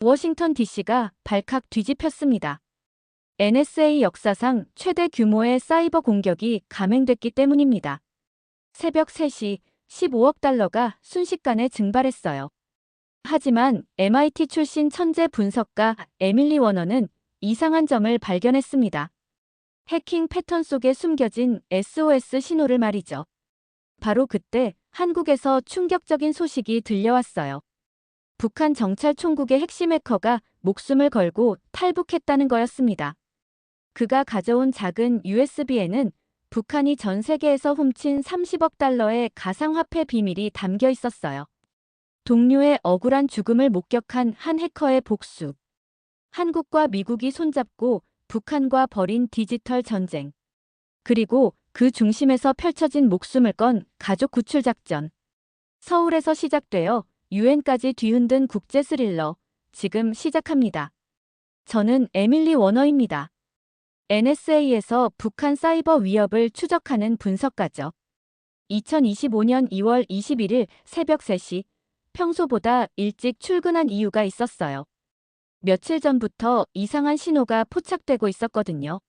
워싱턴 DC가 발칵 뒤집혔습니다. NSA 역사상 최대 규모의 사이버 공격이 감행됐기 때문입니다. 새벽 3시 15억 달러가 순식간에 증발했어요. 하지만 MIT 출신 천재 분석가 에밀리 워너는 이상한 점을 발견했습니다. 해킹 패턴 속에 숨겨진 SOS 신호를 말이죠. 바로 그때 한국에서 충격적인 소식이 들려왔어요. 북한 정찰총국의 핵심 해커가 목숨을 걸고 탈북했다는 거였습니다. 그가 가져온 작은 USB에는 북한이 전 세계에서 훔친 30억 달러의 가상화폐 비밀이 담겨 있었어요. 동료의 억울한 죽음을 목격한 한 해커의 복수. 한국과 미국이 손잡고 북한과 벌인 디지털 전쟁. 그리고 그 중심에서 펼쳐진 목숨을 건 가족 구출 작전. 서울에서 시작되어 유엔까지 뒤흔든 국제 스릴러. 지금 시작합니다. 저는 에밀리 워너입니다. NSA에서 북한 사이버 위협을 추적하는 분석가죠. 2025년 2월 21일 새벽 3시, 평소보다 일찍 출근한 이유가 있었어요. 며칠 전부터 이상한 신호가 포착되고 있었거든요.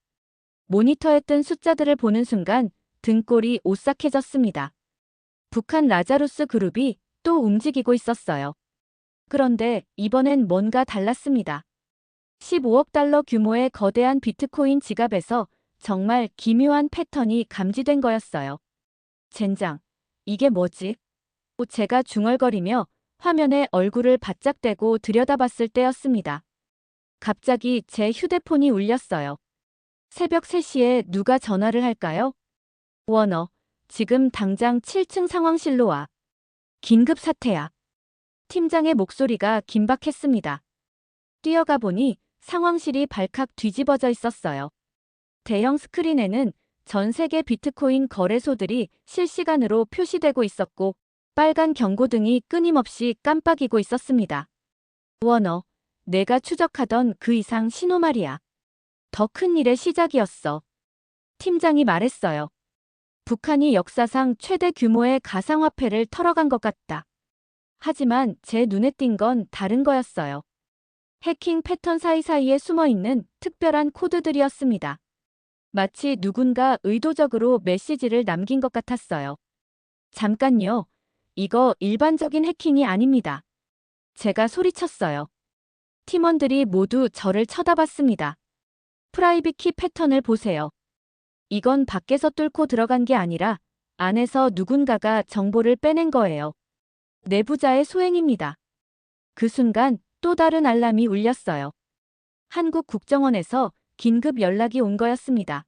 모니터에 뜬 숫자들을 보는 순간 등골이 오싹해졌습니다. 북한 라자루스 그룹이 또 움직이고 있었어요. 그런데 이번엔 뭔가 달랐습니다. 15억 달러 규모의 거대한 비트코인 지갑에서 정말 기묘한 패턴이 감지된 거였어요. 젠장, 이게 뭐지? 제가 중얼거리며 화면에 얼굴을 바짝 대고 들여다봤을 때였습니다. 갑자기 제 휴대폰이 울렸어요. 새벽 3시에 누가 전화를 할까요? 워너, 지금 당장 7층 상황실로 와. 긴급 사태야. 팀장의 목소리가 긴박했습니다. 뛰어가 보니 상황실이 발칵 뒤집어져 있었어요. 대형 스크린에는 전 세계 비트코인 거래소들이 실시간으로 표시되고 있었고 빨간 경고등이 끊임없이 깜빡이고 있었습니다. 워너, 내가 추적하던 그 이상 신호 말이야. 더 큰 일의 시작이었어. 팀장이 말했어요. 북한이 역사상 최대 규모의 가상화폐를 털어간 것 같다. 하지만 제 눈에 띈 건 다른 거였어요. 해킹 패턴 사이사이에 숨어있는 특별한 코드들이었습니다. 마치 누군가 의도적으로 메시지를 남긴 것 같았어요. 잠깐요. 이거 일반적인 해킹이 아닙니다. 제가 소리쳤어요. 팀원들이 모두 저를 쳐다봤습니다. 프라이빗 키 패턴을 보세요. 이건 밖에서 뚫고 들어간 게 아니라 안에서 누군가가 정보를 빼낸 거예요. 내부자의 소행입니다. 그 순간 또 다른 알람이 울렸어요. 한국 국정원에서 긴급 연락이 온 거였습니다.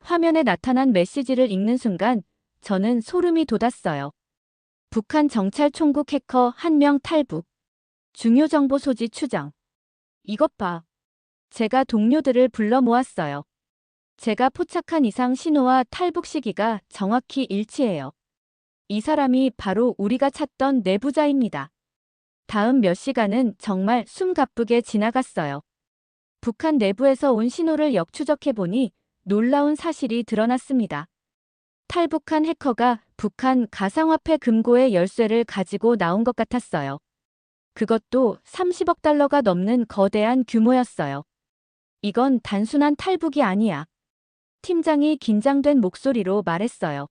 화면에 나타난 메시지를 읽는 순간 저는 소름이 돋았어요. 북한 정찰총국 해커 1명 탈북. 중요 정보 소지 추정. 이것 봐. 제가 동료들을 불러 모았어요. 제가 포착한 이상 신호와 탈북 시기가 정확히 일치해요. 이 사람이 바로 우리가 찾던 내부자입니다. 다음 몇 시간은 정말 숨가쁘게 지나갔어요. 북한 내부에서 온 신호를 역추적해보니 놀라운 사실이 드러났습니다. 탈북한 해커가 북한 가상화폐 금고의 열쇠를 가지고 나온 것 같았어요. 그것도 30억 달러가 넘는 거대한 규모였어요. 이건 단순한 탈북이 아니야. 팀장이 긴장된 목소리로 말했어요.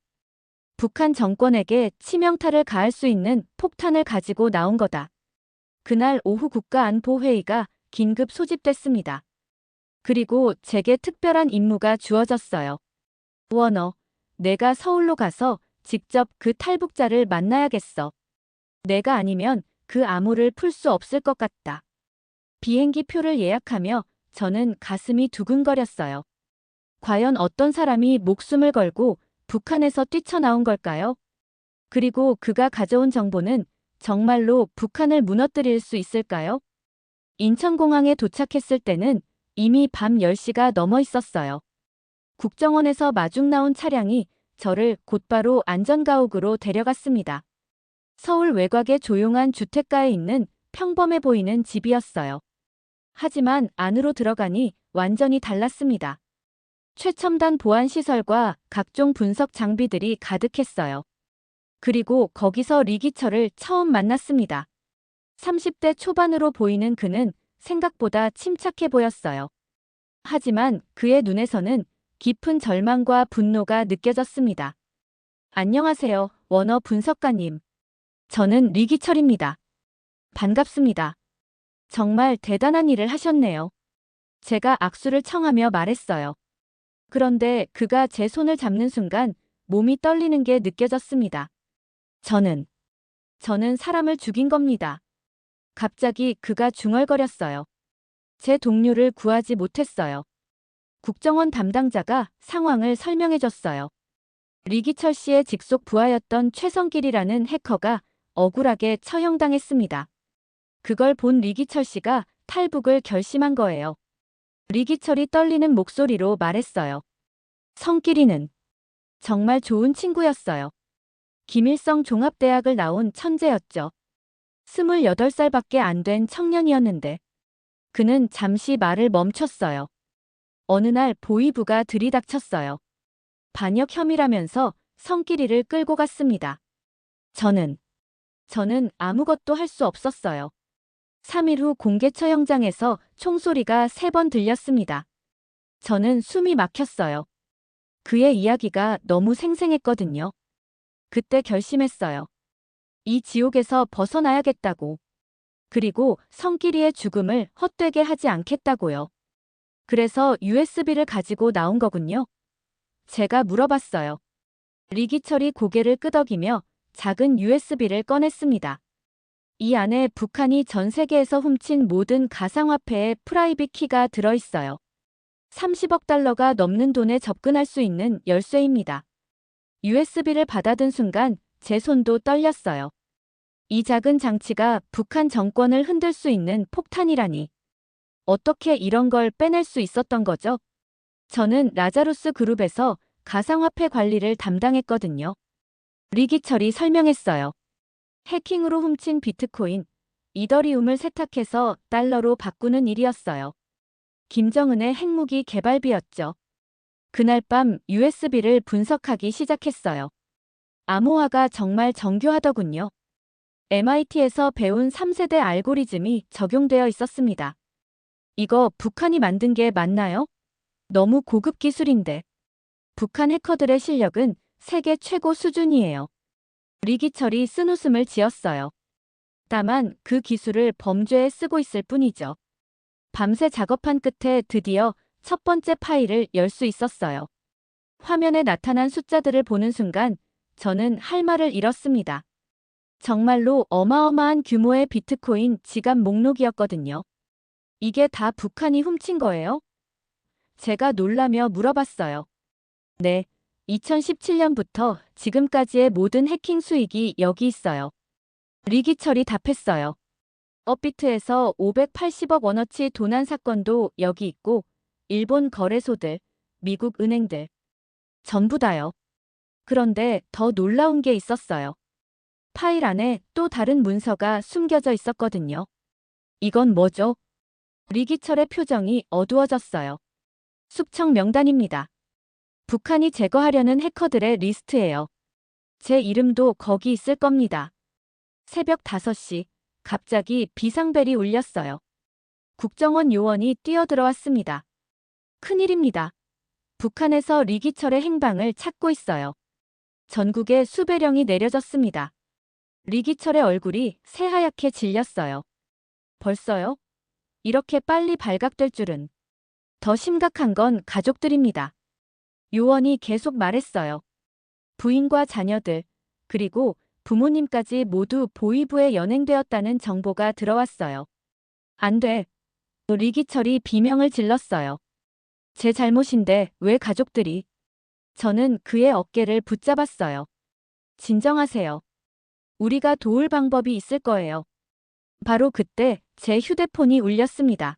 북한 정권에게 치명타를 가할 수 있는 폭탄을 가지고 나온 거다. 그날 오후 국가안보회의가 긴급 소집됐습니다. 그리고 제게 특별한 임무가 주어졌어요. 워너, 내가 서울로 가서 직접 그 탈북자를 만나야겠어. 내가 아니면 그 암호를 풀 수 없을 것 같다. 비행기 표를 예약하며 저는 가슴이 두근거렸어요. 과연 어떤 사람이 목숨을 걸고 북한에서 뛰쳐나온 걸까요? 그리고 그가 가져온 정보는 정말로 북한을 무너뜨릴 수 있을까요? 인천공항에 도착했을 때는 이미 밤 10시가 넘어 있었어요. 국정원에서 마중 나온 차량이 저를 곧바로 안전가옥으로 데려갔습니다. 서울 외곽의 조용한 주택가에 있는 평범해 보이는 집이었어요. 하지만 안으로 들어가니 완전히 달랐습니다. 최첨단 보안 시설과 각종 분석 장비들이 가득했어요. 그리고 거기서 리기철을 처음 만났습니다. 30대 초반으로 보이는 그는 생각보다 침착해 보였어요. 하지만 그의 눈에서는 깊은 절망과 분노가 느껴졌습니다. 안녕하세요, 워너 분석가님. 저는 리기철입니다. 반갑습니다. 정말 대단한 일을 하셨네요. 제가 악수를 청하며 말했어요. 그런데 그가 제 손을 잡는 순간 몸이 떨리는 게 느껴졌습니다. 저는 사람을 죽인 겁니다. 갑자기 그가 중얼거렸어요. 제 동료를 구하지 못했어요. 국정원 담당자가 상황을 설명해줬어요. 리기철 씨의 직속 부하였던 최성길이라는 해커가 억울하게 처형당했습니다. 그걸 본 리기철 씨가 탈북을 결심한 거예요. 리기철이 떨리는 목소리로 말했어요. 성길이는 정말 좋은 친구였어요. 김일성 종합대학을 나온 천재였죠. 28살밖에 안 된 청년이었는데 그는 잠시 말을 멈췄어요. 어느 날 보위부가 들이닥쳤어요. 반역 혐의라면서 성길이를 끌고 갔습니다. 저는 아무것도 할 수 없었어요. 3일 후 공개처 현장에서 총소리가 3번 들렸습니다. 저는 숨이 막혔어요. 그의 이야기가 너무 생생했거든요. 그때 결심했어요. 이 지옥에서 벗어나야겠다고. 그리고 성길이의 죽음을 헛되게 하지 않겠다고요. 그래서 USB를 가지고 나온 거군요. 제가 물어봤어요. 리기철이 고개를 끄덕이며 작은 USB를 꺼냈습니다. 이 안에 북한이 전 세계에서 훔친 모든 가상화폐의 프라이빗 키가 들어있어요. 30억 달러가 넘는 돈에 접근할 수 있는 열쇠입니다. USB를 받아든 순간 제 손도 떨렸어요. 이 작은 장치가 북한 정권을 흔들 수 있는 폭탄이라니. 어떻게 이런 걸 빼낼 수 있었던 거죠? 저는 라자루스 그룹에서 가상화폐 관리를 담당했거든요. 리기철이 설명했어요. 해킹으로 훔친 비트코인, 이더리움을 세탁해서 달러로 바꾸는 일이었어요. 김정은의 핵무기 개발비였죠. 그날 밤 USB를 분석하기 시작했어요. 암호화가 정말 정교하더군요. MIT에서 배운 3세대 알고리즘이 적용되어 있었습니다. 이거 북한이 만든 게 맞나요? 너무 고급 기술인데. 북한 해커들의 실력은 세계 최고 수준이에요. 리기철이 쓴웃음을 지었어요. 다만 그 기술을 범죄에 쓰고 있을 뿐이죠. 밤새 작업한 끝에 드디어 첫 번째 파일을 열 수 있었어요. 화면에 나타난 숫자들을 보는 순간 저는 할 말을 잃었습니다. 정말로 어마어마한 규모의 비트코인 지갑 목록이었거든요. 이게 다 북한이 훔친 거예요? 제가 놀라며 물어봤어요. 네, 2017년부터 지금까지의 모든 해킹 수익이 여기 있어요. 리기철이 답했어요. 업비트에서 580억 원어치 도난 사건도 여기 있고, 일본 거래소들, 미국 은행들, 전부 다요. 그런데 더 놀라운 게 있었어요. 파일 안에 또 다른 문서가 숨겨져 있었거든요. 이건 뭐죠? 리기철의 표정이 어두워졌어요. 숙청 명단입니다. 북한이 제거하려는 해커들의 리스트예요. 제 이름도 거기 있을 겁니다. 새벽 5시, 갑자기 비상벨이 울렸어요. 국정원 요원이 뛰어들어왔습니다. 큰일입니다. 북한에서 리기철의 행방을 찾고 있어요. 전국에 수배령이 내려졌습니다. 리기철의 얼굴이 새하얗게 질렸어요. 벌써요? 이렇게 빨리 발각될 줄은. 더 심각한 건 가족들입니다. 요원이 계속 말했어요. 부인과 자녀들, 그리고 부모님까지 모두 보위부에 연행되었다는 정보가 들어왔어요. 안 돼. 리기철이 비명을 질렀어요. 제 잘못인데 왜 가족들이? 저는 그의 어깨를 붙잡았어요. 진정하세요. 우리가 도울 방법이 있을 거예요. 바로 그때 제 휴대폰이 울렸습니다.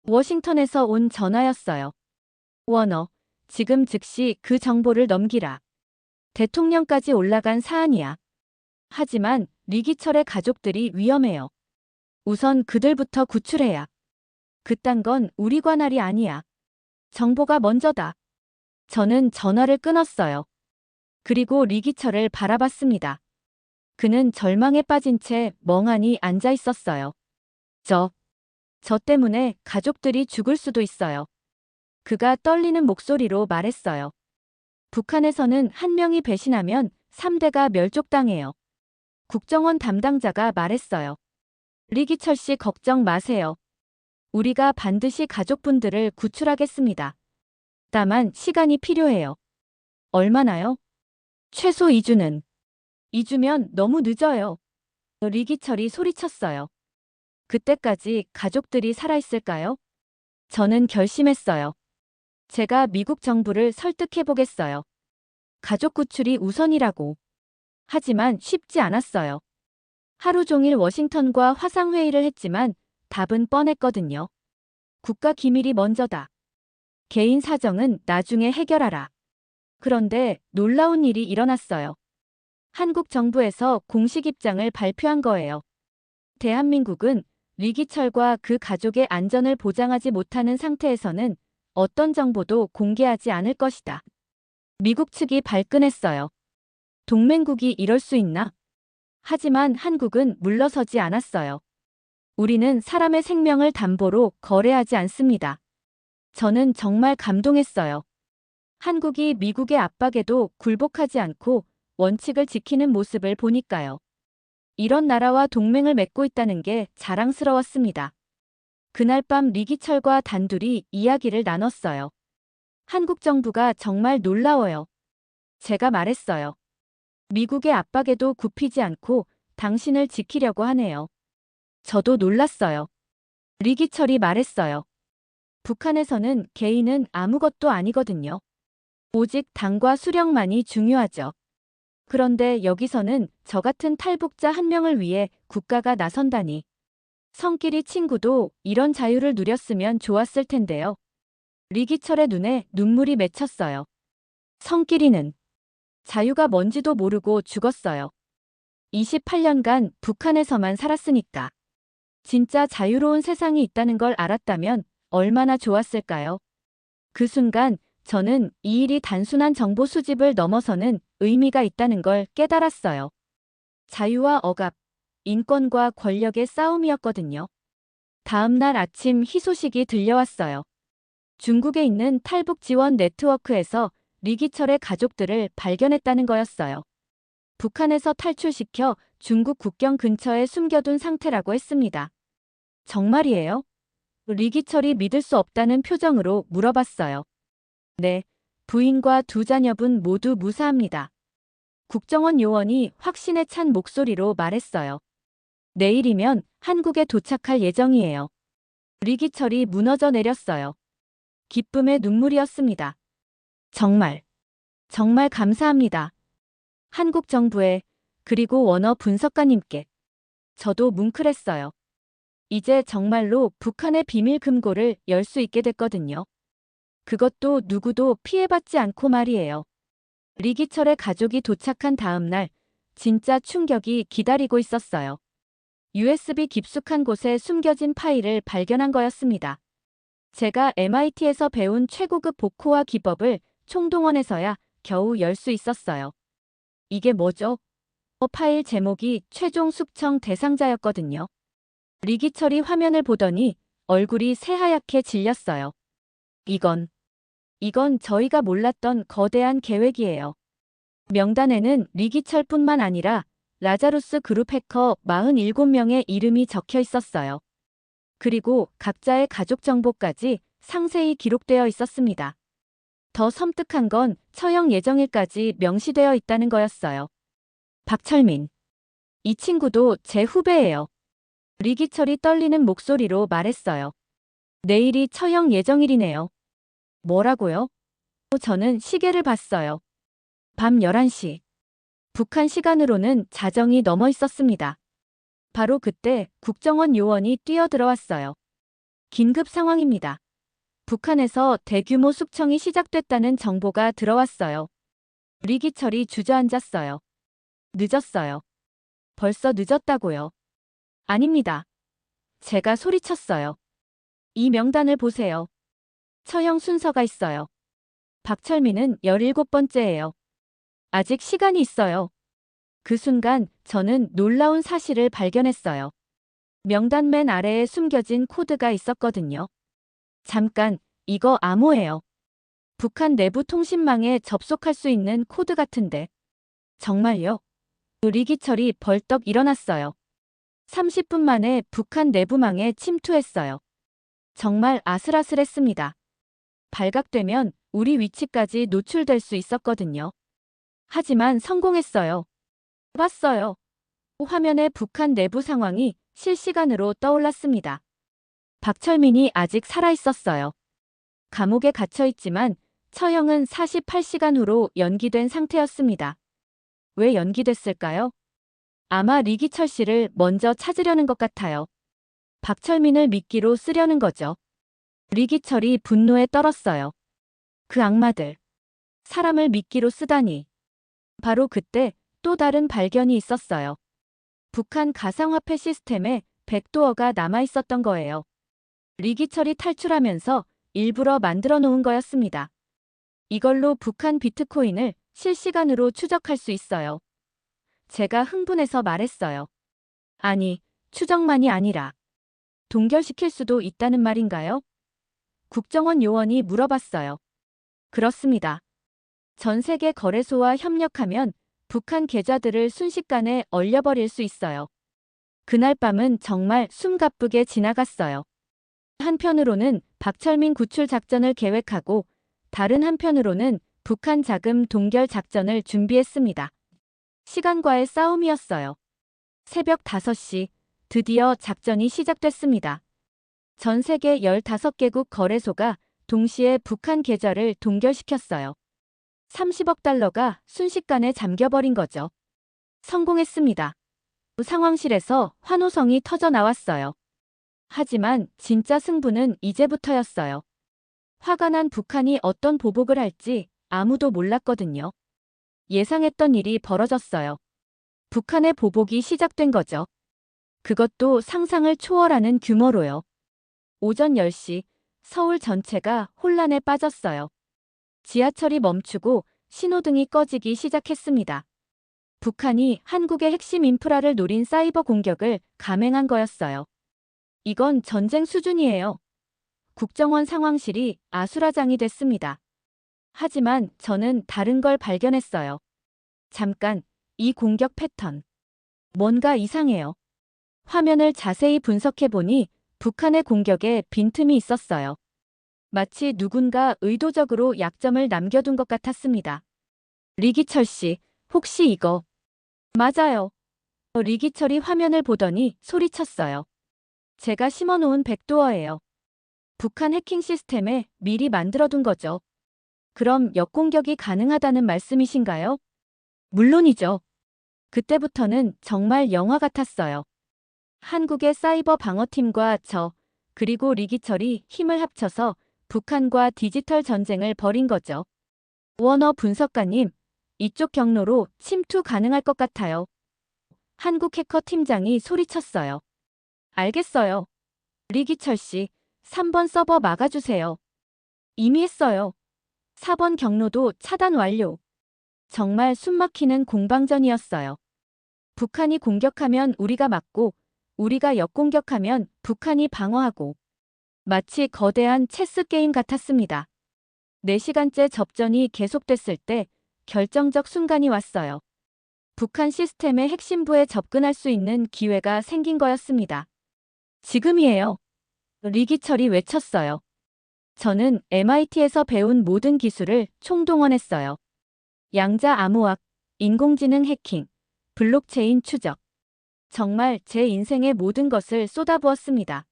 워싱턴에서 온 전화였어요. 워너, 지금 즉시 그 정보를 넘기라. 대통령까지 올라간 사안이야. 하지만 리기철의 가족들이 위험해요. 우선 그들부터 구출해야. 그딴 건 우리 관할이 아니야. 정보가 먼저다. 저는 전화를 끊었어요. 그리고 리기철을 바라봤습니다. 그는 절망에 빠진 채 멍하니 앉아 있었어요. 저 때문에 가족들이 죽을 수도 있어요. 그가 떨리는 목소리로 말했어요. 북한에서는 한 명이 배신하면 3대가 멸족당해요. 국정원 담당자가 말했어요. 리기철 씨 걱정 마세요. 우리가 반드시 가족분들을 구출하겠습니다. 다만 시간이 필요해요. 얼마나요? 최소 2주는. 2주면 너무 늦어요. 리기철이 소리쳤어요. 그때까지 가족들이 살아있을까요? 저는 결심했어요. 제가 미국 정부를 설득해보겠어요. 가족 구출이 우선이라고. 하지만 쉽지 않았어요. 하루 종일 워싱턴과 화상회의를 했지만 답은 뻔했거든요. 국가 기밀이 먼저다. 개인 사정은 나중에 해결하라. 그런데 놀라운 일이 일어났어요. 한국 정부에서 공식 입장을 발표한 거예요. 대한민국은 리기철과 그 가족의 안전을 보장하지 못하는 상태에서는 어떤 정보도 공개하지 않을 것이다. 미국 측이 발끈했어요. 동맹국이 이럴 수 있나? 하지만 한국은 물러서지 않았어요. 우리는 사람의 생명을 담보로 거래하지 않습니다. 저는 정말 감동했어요. 한국이 미국의 압박에도 굴복하지 않고 원칙을 지키는 모습을 보니까요. 이런 나라와 동맹을 맺고 있다는 게 자랑스러웠습니다. 그날 밤 리기철과 단둘이 이야기를 나눴어요. 한국 정부가 정말 놀라워요. 제가 말했어요. 미국의 압박에도 굽히지 않고 당신을 지키려고 하네요. 저도 놀랐어요. 리기철이 말했어요. 북한에서는 개인은 아무것도 아니거든요. 오직 당과 수령만이 중요하죠. 그런데 여기서는 저 같은 탈북자 한 명을 위해 국가가 나선다니. 성끼리 친구도 이런 자유를 누렸으면 좋았을 텐데요. 리기철의 눈에 눈물이 맺혔어요. 성끼리는 자유가 뭔지도 모르고 죽었어요. 28년간 북한에서만 살았으니까. 진짜 자유로운 세상이 있다는 걸 알았다면 얼마나 좋았을까요? 그 순간 저는 이 일이 단순한 정보 수집을 넘어서는 의미가 있다는 걸 깨달았어요. 자유와 억압, 인권과 권력의 싸움이었거든요. 다음 날 아침 희소식이 들려왔어요. 중국에 있는 탈북 지원 네트워크에서 리기철의 가족들을 발견했다는 거였어요. 북한에서 탈출시켜 중국 국경 근처에 숨겨둔 상태라고 했습니다. 정말이에요? 리기철이 믿을 수 없다는 표정으로 물어봤어요. 네, 부인과 두 자녀분 모두 무사합니다. 국정원 요원이 확신에 찬 목소리로 말했어요. 내일이면 한국에 도착할 예정이에요. 리기철이 무너져 내렸어요. 기쁨의 눈물이었습니다. 정말 감사합니다. 한국 정부에, 그리고 원어 분석가님께. 저도 뭉클했어요. 이제 정말로 북한의 비밀 금고를 열 수 있게 됐거든요. 그것도 누구도 피해받지 않고 말이에요. 리기철의 가족이 도착한 다음 날, 진짜 충격이 기다리고 있었어요. USB 깊숙한 곳에 숨겨진 파일을 발견한 거였습니다. 제가 MIT에서 배운 최고급 복호화 기법을 총동원해서야 겨우 열 수 있었어요. 이게 뭐죠? 파일 제목이 최종 숙청 대상자였거든요. 리기철이 화면을 보더니 얼굴이 새하얗게 질렸어요. 이건 저희가 몰랐던 거대한 계획이에요. 명단에는 리기철뿐만 아니라 라자루스 그룹 해커 47명의 이름이 적혀 있었어요. 그리고 각자의 가족 정보까지 상세히 기록되어 있었습니다. 더 섬뜩한 건 처형 예정일까지 명시되어 있다는 거였어요. 박철민. 이 친구도 제 후배예요. 리기철이 떨리는 목소리로 말했어요. 내일이 처형 예정일이네요. 뭐라고요? 저는 시계를 봤어요. 밤 11시. 북한 시간으로는 자정이 넘어 있었습니다. 바로 그때 국정원 요원이 뛰어들어왔어요. 긴급 상황입니다. 북한에서 대규모 숙청이 시작됐다는 정보가 들어왔어요. 리기철이 주저앉았어요. 늦었어요. 벌써 늦었다고요. 아닙니다. 제가 소리쳤어요. 이 명단을 보세요. 처형 순서가 있어요. 박철민은 17번째예요. 아직 시간이 있어요. 그 순간 저는 놀라운 사실을 발견했어요. 명단 맨 아래에 숨겨진 코드가 있었거든요. 잠깐, 이거 암호예요. 북한 내부 통신망에 접속할 수 있는 코드 같은데. 정말요? 리기철이 벌떡 일어났어요. 30분 만에 북한 내부망에 침투했어요. 정말 아슬아슬했습니다. 발각되면 우리 위치까지 노출될 수 있었거든요. 하지만 성공했어요. 봤어요. 화면에 북한 내부 상황이 실시간으로 떠올랐습니다. 박철민이 아직 살아있었어요. 감옥에 갇혀있지만 처형은 48시간 후로 연기된 상태였습니다. 왜 연기됐을까요? 아마 리기철 씨를 먼저 찾으려는 것 같아요. 박철민을 미끼로 쓰려는 거죠. 리기철이 분노에 떨었어요. 그 악마들. 사람을 미끼로 쓰다니. 바로 그때 또 다른 발견이 있었어요. 북한 가상화폐 시스템에 백도어가 남아있었던 거예요. 리기철이 탈출하면서 일부러 만들어 놓은 거였습니다. 이걸로 북한 비트코인을 실시간으로 추적할 수 있어요. 제가 흥분해서 말했어요. 아니, 추적만이 아니라 동결시킬 수도 있다는 말인가요? 국정원 요원이 물어봤어요. 그렇습니다. 전 세계 거래소와 협력하면 북한 계좌들을 순식간에 얼려버릴 수 있어요. 그날 밤은 정말 숨가쁘게 지나갔어요. 한편으로는 박철민 구출 작전을 계획하고 다른 한편으로는 북한 자금 동결 작전을 준비했습니다. 시간과의 싸움이었어요. 새벽 5시, 드디어 작전이 시작됐습니다. 전 세계 15개국 거래소가 동시에 북한 계좌를 동결시켰어요. 30억 달러가 순식간에 잠겨버린 거죠. 성공했습니다. 상황실에서 환호성이 터져 나왔어요. 하지만 진짜 승부는 이제부터였어요. 화가 난 북한이 어떤 보복을 할지 아무도 몰랐거든요. 예상했던 일이 벌어졌어요. 북한의 보복이 시작된 거죠. 그것도 상상을 초월하는 규모로요. 오전 10시, 서울 전체가 혼란에 빠졌어요. 지하철이 멈추고 신호등이 꺼지기 시작했습니다. 북한이 한국의 핵심 인프라를 노린 사이버 공격을 감행한 거였어요. 이건 전쟁 수준이에요. 국정원 상황실이 아수라장이 됐습니다. 하지만 저는 다른 걸 발견했어요. 잠깐, 이 공격 패턴. 뭔가 이상해요. 화면을 자세히 분석해보니 북한의 공격에 빈틈이 있었어요. 마치 누군가 의도적으로 약점을 남겨둔 것 같았습니다. 리기철 씨, 혹시 이거? 맞아요. 리기철이 화면을 보더니 소리쳤어요. 제가 심어놓은 백도어예요. 북한 해킹 시스템에 미리 만들어둔 거죠. 그럼 역공격이 가능하다는 말씀이신가요? 물론이죠. 그때부터는 정말 영화 같았어요. 한국의 사이버 방어팀과 저, 그리고 리기철이 힘을 합쳐서 북한과 디지털 전쟁을 벌인 거죠. 워너 분석가님, 이쪽 경로로 침투 가능할 것 같아요. 한국 해커 팀장이 소리쳤어요. 알겠어요. 리기철 씨, 3번 서버 막아주세요. 이미 했어요. 4번 경로도 차단 완료. 정말 숨막히는 공방전이었어요. 북한이 공격하면 우리가 막고, 우리가 역공격하면 북한이 방어하고. 마치 거대한 체스 게임 같았습니다. 4시간째 접전이 계속됐을 때 결정적 순간이 왔어요. 북한 시스템의 핵심부에 접근할 수 있는 기회가 생긴 거였습니다. 지금이에요. 리기철이 외쳤어요. 저는 MIT에서 배운 모든 기술을 총동원했어요. 양자 암호학, 인공지능 해킹, 블록체인 추적. 정말 제 인생의 모든 것을 쏟아부었습니다.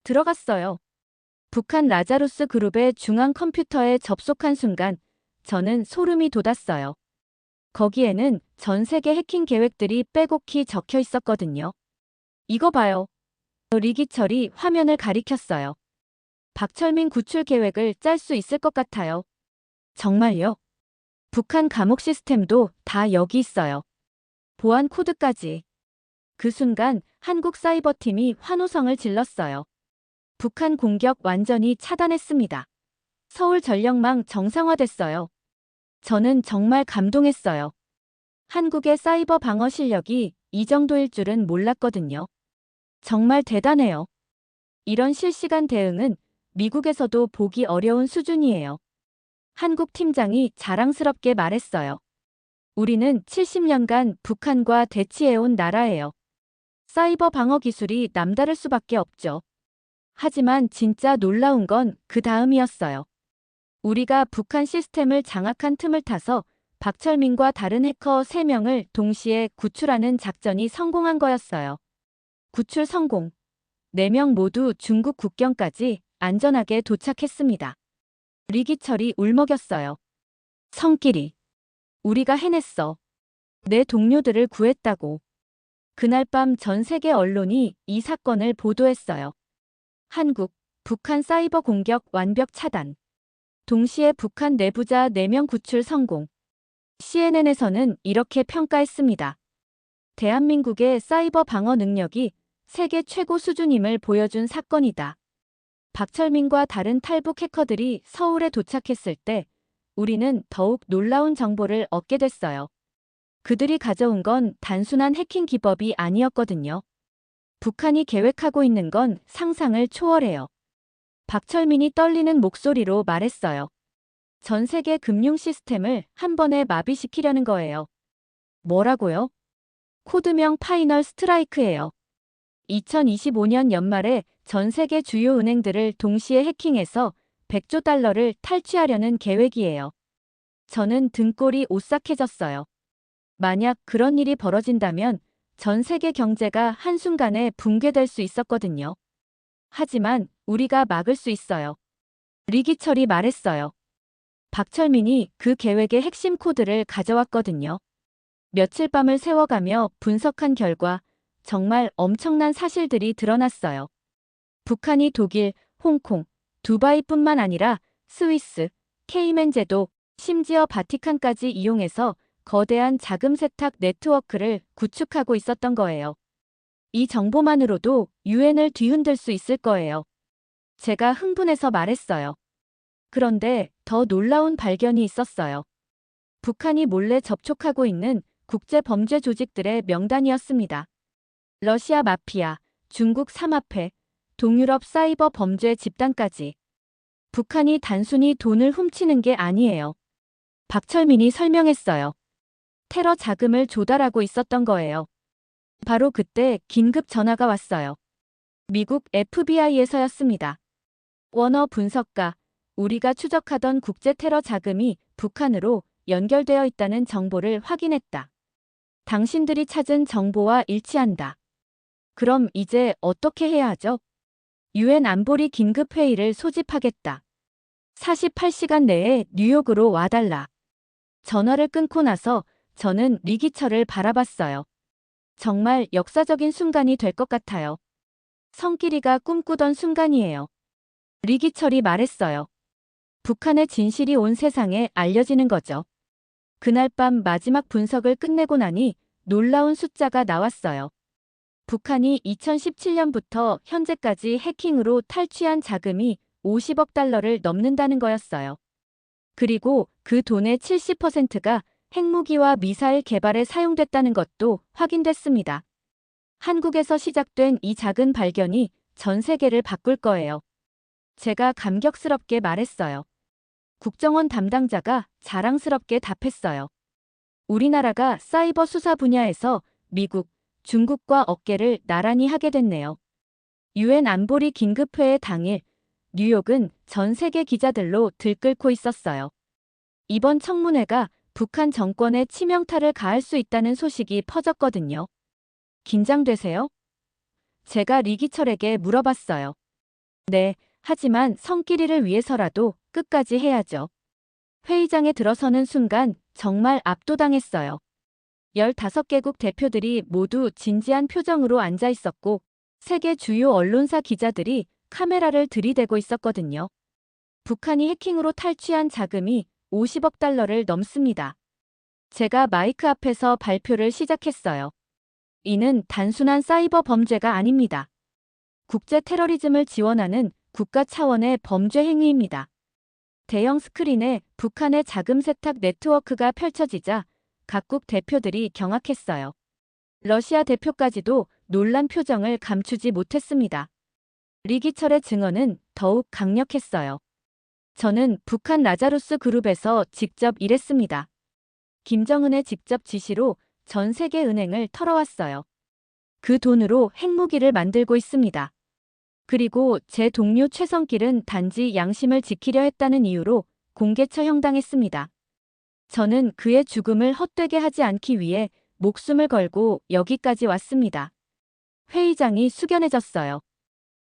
들어갔어요. 북한 라자루스 그룹의 중앙 컴퓨터에 접속한 순간 저는 소름이 돋았어요. 거기에는 전 세계 해킹 계획들이 빼곡히 적혀 있었거든요. 이거 봐요. 리기철이 화면을 가리켰어요. 박철민 구출 계획을 짤 수 있을 것 같아요. 정말요? 북한 감옥 시스템도 다 여기 있어요. 보안 코드까지. 그 순간 한국 사이버팀이 환호성을 질렀어요. 북한 공격 완전히 차단했습니다. 서울 전력망 정상화됐어요. 저는 정말 감동했어요. 한국의 사이버 방어 실력이 이 정도일 줄은 몰랐거든요. 정말 대단해요. 이런 실시간 대응은 미국에서도 보기 어려운 수준이에요. 한국 팀장이 자랑스럽게 말했어요. 우리는 70년간 북한과 대치해온 나라예요. 사이버 방어 기술이 남다를 수밖에 없죠. 하지만 진짜 놀라운 건 그 다음이었어요. 우리가 북한 시스템을 장악한 틈을 타서 박철민과 다른 해커 3명을 동시에 구출하는 작전이 성공한 거였어요. 구출 성공. 4명 모두 중국 국경까지 안전하게 도착했습니다. 리기철이 울먹였어요. 성끼리. 우리가 해냈어. 내 동료들을 구했다고. 그날 밤 전 세계 언론이 이 사건을 보도했어요. 한국, 북한 사이버 공격 완벽 차단. 동시에 북한 내부자 4명 구출 성공. CNN에서는 이렇게 평가했습니다. 대한민국의 사이버 방어 능력이 세계 최고 수준임을 보여준 사건이다. 박철민과 다른 탈북 해커들이 서울에 도착했을 때 우리는 더욱 놀라운 정보를 얻게 됐어요. 그들이 가져온 건 단순한 해킹 기법이 아니었거든요. 북한이 계획하고 있는 건 상상을 초월해요. 박철민이 떨리는 목소리로 말했어요. 전 세계 금융 시스템을 한 번에 마비시키려는 거예요. 뭐라고요? 코드명 파이널 스트라이크예요. 2025년 연말에 전 세계 주요 은행들을 동시에 해킹해서 100조 달러를 탈취하려는 계획이에요. 저는 등골이 오싹해졌어요. 만약 그런 일이 벌어진다면 전 세계 경제가 한순간에 붕괴될 수 있었거든요. 하지만 우리가 막을 수 있어요. 리기철이 말했어요. 박철민이 그 계획의 핵심 코드를 가져왔거든요. 며칠 밤을 새워가며 분석한 결과 정말 엄청난 사실들이 드러났어요. 북한이 독일, 홍콩, 두바이뿐만 아니라 스위스, 케이맨 제도, 심지어 바티칸까지 이용해서 거대한 자금 세탁 네트워크를 구축하고 있었던 거예요. 이 정보만으로도 유엔을 뒤흔들 수 있을 거예요. 제가 흥분해서 말했어요. 그런데 더 놀라운 발견이 있었어요. 북한이 몰래 접촉하고 있는 국제 범죄 조직들의 명단이었습니다. 러시아 마피아, 중국 삼합회, 동유럽 사이버 범죄 집단까지. 북한이 단순히 돈을 훔치는 게 아니에요. 박철민이 설명했어요. 테러 자금을 조달하고 있었던 거예요. 바로 그때 긴급 전화가 왔어요. 미국 FBI에서였습니다. 워너 분석가, 우리가 추적하던 국제 테러 자금이 북한으로 연결되어 있다는 정보를 확인했다. 당신들이 찾은 정보와 일치한다. 그럼 이제 어떻게 해야 하죠? 유엔 안보리 긴급회의를 소집하겠다. 48시간 내에 뉴욕으로 와달라. 전화를 끊고 나서 저는 리기철을 바라봤어요. 정말 역사적인 순간이 될 것 같아요. 성끼리가 꿈꾸던 순간이에요. 리기철이 말했어요. 북한의 진실이 온 세상에 알려지는 거죠. 그날 밤 마지막 분석을 끝내고 나니 놀라운 숫자가 나왔어요. 북한이 2017년부터 현재까지 해킹으로 탈취한 자금이 50억 달러를 넘는다는 거였어요. 그리고 그 돈의 70%가 핵무기와 미사일 개발에 사용됐다는 것도 확인됐습니다. 한국에서 시작된 이 작은 발견이 전 세계를 바꿀 거예요. 제가 감격스럽게 말했어요. 국정원 담당자가 자랑스럽게 답했어요. 우리나라가 사이버 수사 분야에서 미국, 중국과 어깨를 나란히 하게 됐네요. 유엔 안보리 긴급회의 당일, 뉴욕은 전 세계 기자들로 들끓고 있었어요. 이번 청문회가 북한 정권에 치명타를 가할 수 있다는 소식이 퍼졌거든요. 긴장되세요? 제가 리기철에게 물어봤어요. 네, 하지만 성끼리를 위해서라도 끝까지 해야죠. 회의장에 들어서는 순간 정말 압도당했어요. 15개국 대표들이 모두 진지한 표정으로 앉아 있었고 세계 주요 언론사 기자들이 카메라를 들이대고 있었거든요. 북한이 해킹으로 탈취한 자금이 50억 달러를 넘습니다. 제가 마이크 앞에서 발표를 시작했어요. 이는 단순한 사이버 범죄가 아닙니다. 국제 테러리즘을 지원하는 국가 차원의 범죄 행위입니다. 대형 스크린에 북한의 자금 세탁 네트워크가 펼쳐지자 각국 대표들이 경악했어요. 러시아 대표까지도 놀란 표정을 감추지 못했습니다. 리기철의 증언은 더욱 강력했어요. 저는 북한 라자루스 그룹에서 직접 일했습니다. 김정은의 직접 지시로 전 세계 은행을 털어왔어요. 그 돈으로 핵무기를 만들고 있습니다. 그리고 제 동료 최성길은 단지 양심을 지키려 했다는 이유로 공개 처형당했습니다. 저는 그의 죽음을 헛되게 하지 않기 위해 목숨을 걸고 여기까지 왔습니다. 회의장이 숙연해졌어요.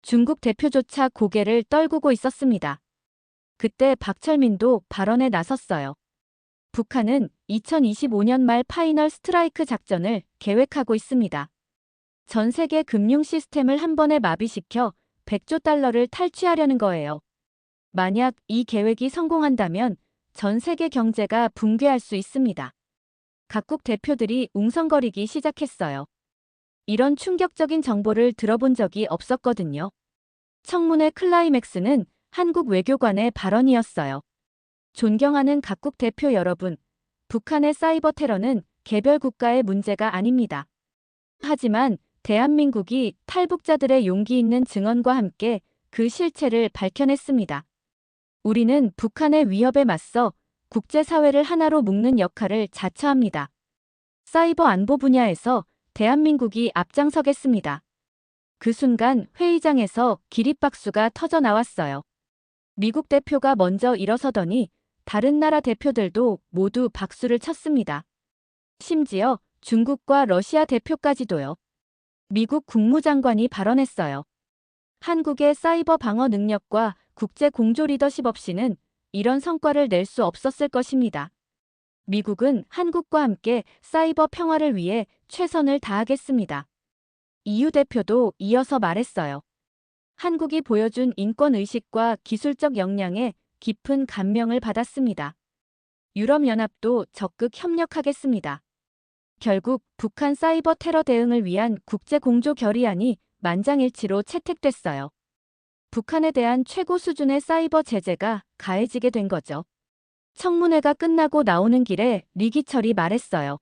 중국 대표조차 고개를 떨구고 있었습니다. 그때 박철민도 발언에 나섰어요. 북한은 2025년 말 파이널 스트라이크 작전을 계획하고 있습니다. 전 세계 금융 시스템을 한 번에 마비시켜 100조 달러를 탈취하려는 거예요. 만약 이 계획이 성공한다면 전 세계 경제가 붕괴할 수 있습니다. 각국 대표들이 웅성거리기 시작했어요. 이런 충격적인 정보를 들어본 적이 없었거든요. 청문회 클라이맥스는 한국 외교관의 발언이었어요. 존경하는 각국 대표 여러분, 북한의 사이버 테러는 개별 국가의 문제가 아닙니다. 하지만 대한민국이 탈북자들의 용기 있는 증언과 함께 그 실체를 밝혀냈습니다. 우리는 북한의 위협에 맞서 국제사회를 하나로 묶는 역할을 자처합니다. 사이버 안보 분야에서 대한민국이 앞장서겠습니다. 그 순간 회의장에서 기립박수가 터져 나왔어요. 미국 대표가 먼저 일어서더니 다른 나라 대표들도 모두 박수를 쳤습니다. 심지어 중국과 러시아 대표까지도요. 미국 국무장관이 발언했어요. 한국의 사이버 방어 능력과 국제 공조 리더십 없이는 이런 성과를 낼 수 없었을 것입니다. 미국은 한국과 함께 사이버 평화를 위해 최선을 다하겠습니다. EU 대표도 이어서 말했어요. 한국이 보여준 인권의식과 기술적 역량에 깊은 감명을 받았습니다. 유럽연합도 적극 협력하겠습니다. 결국 북한 사이버 테러 대응을 위한 국제공조 결의안이 만장일치로 채택됐어요. 북한에 대한 최고 수준의 사이버 제재가 가해지게 된 거죠. 청문회가 끝나고 나오는 길에 리기철이 말했어요.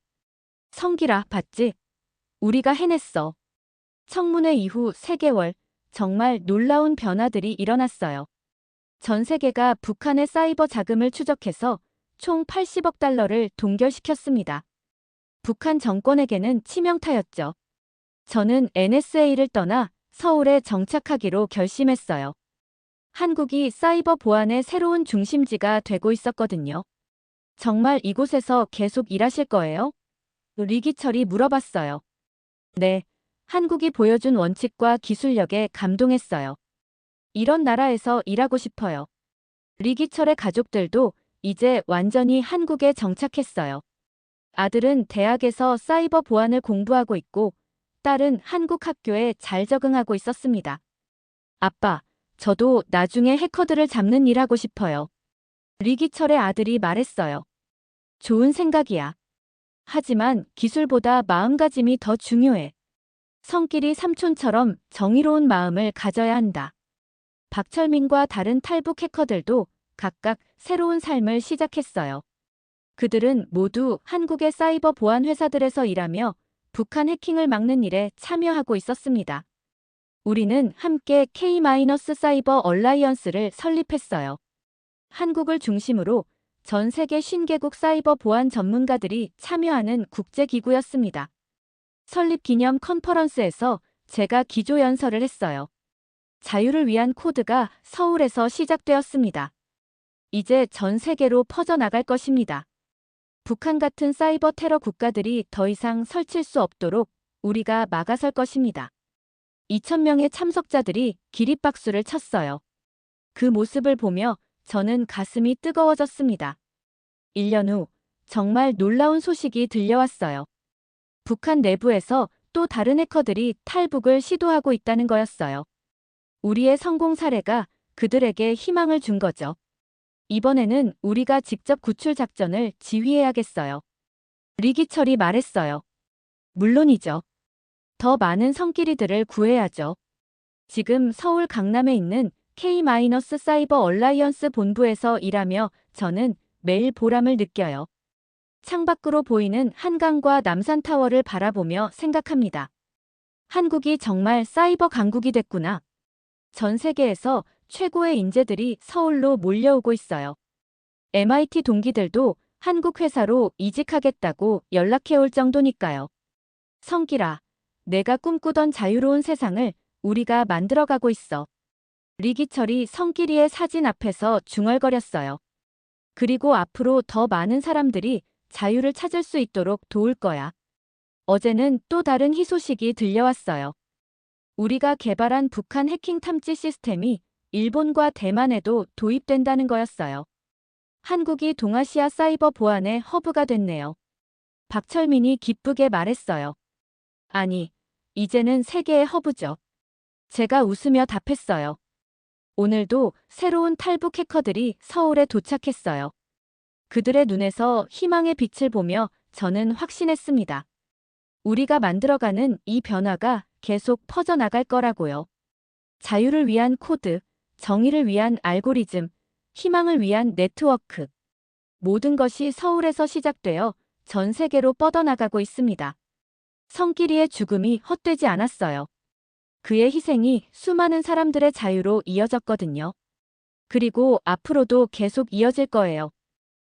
성길아, 봤지? 우리가 해냈어. 청문회 이후 3개월, 정말 놀라운 변화들이 일어났어요. 전 세계가 북한의 사이버 자금을 추적해서 총 80억 달러를 동결시켰습니다. 북한 정권에게는 치명타였죠. 저는 NSA를 떠나 서울에 정착하기로 결심했어요. 한국이 사이버 보안의 새로운 중심지가 되고 있었거든요. 정말 이곳에서 계속 일하실 거예요? 리기철이 물어봤어요. 네, 한국이 보여준 원칙과 기술력에 감동했어요. 이런 나라에서 일하고 싶어요. 리기철의 가족들도 이제 완전히 한국에 정착했어요. 아들은 대학에서 사이버 보안을 공부하고 있고 딸은 한국 학교에 잘 적응하고 있었습니다. 아빠, 저도 나중에 해커들을 잡는 일 하고 싶어요. 리기철의 아들이 말했어요. 좋은 생각이야. 하지만 기술보다 마음가짐이 더 중요해. 성길이 삼촌처럼 정의로운 마음을 가져야 한다. 박철민과 다른 탈북 해커들도 각각 새로운 삶을 시작했어요. 그들은 모두 한국의 사이버 보안 회사들에서 일하며 북한 해킹을 막는 일에 참여하고 있었습니다. 우리는 함께 K-사이버 얼라이언스를 설립했어요. 한국을 중심으로 전 세계 50개국 사이버 보안 전문가들이 참여하는 국제기구였습니다. 설립 기념 컨퍼런스에서 제가 기조연설을 했어요. 자유를 위한 코드가 서울에서 시작되었습니다. 이제 전 세계로 퍼져나갈 것입니다. 북한 같은 사이버 테러 국가들이 더 이상 설칠 수 없도록 우리가 막아설 것입니다. 2,000명의 참석자들이 기립박수를 쳤어요. 그 모습을 보며 저는 가슴이 뜨거워졌습니다. 1년 후 정말 놀라운 소식이 들려왔어요. 북한 내부에서 또 다른 해커들이 탈북을 시도하고 있다는 거였어요. 우리의 성공 사례가 그들에게 희망을 준 거죠. 이번에는 우리가 직접 구출 작전을 지휘해야겠어요. 리기철이 말했어요. 물론이죠. 더 많은 성끼리들을 구해야죠. 지금 서울 강남에 있는 K-사이버 얼라이언스 본부에서 일하며 저는 매일 보람을 느껴요. 창밖으로 보이는 한강과 남산타워를 바라보며 생각합니다. 한국이 정말 사이버 강국이 됐구나. 전 세계에서 최고의 인재들이 서울로 몰려오고 있어요. MIT 동기들도 한국 회사로 이직하겠다고 연락해올 정도니까요. 성길아, 내가 꿈꾸던 자유로운 세상을 우리가 만들어가고 있어. 리기철이 성길이의 사진 앞에서 중얼거렸어요. 그리고 앞으로 더 많은 사람들이 자유를 찾을 수 있도록 도울 거야. 어제는 또 다른 희소식이 들려왔어요. 우리가 개발한 북한 해킹 탐지 시스템이 일본과 대만에도 도입된다는 거였어요. 한국이 동아시아 사이버 보안의 허브가 됐네요. 박철민이 기쁘게 말했어요. 아니, 이제는 세계의 허브죠. 제가 웃으며 답했어요. 오늘도 새로운 탈북 해커들이 서울에 도착했어요. 그들의 눈에서 희망의 빛을 보며 저는 확신했습니다. 우리가 만들어가는 이 변화가 계속 퍼져나갈 거라고요. 자유를 위한 코드, 정의를 위한 알고리즘, 희망을 위한 네트워크. 모든 것이 서울에서 시작되어 전 세계로 뻗어나가고 있습니다. 성길이의 죽음이 헛되지 않았어요. 그의 희생이 수많은 사람들의 자유로 이어졌거든요. 그리고 앞으로도 계속 이어질 거예요.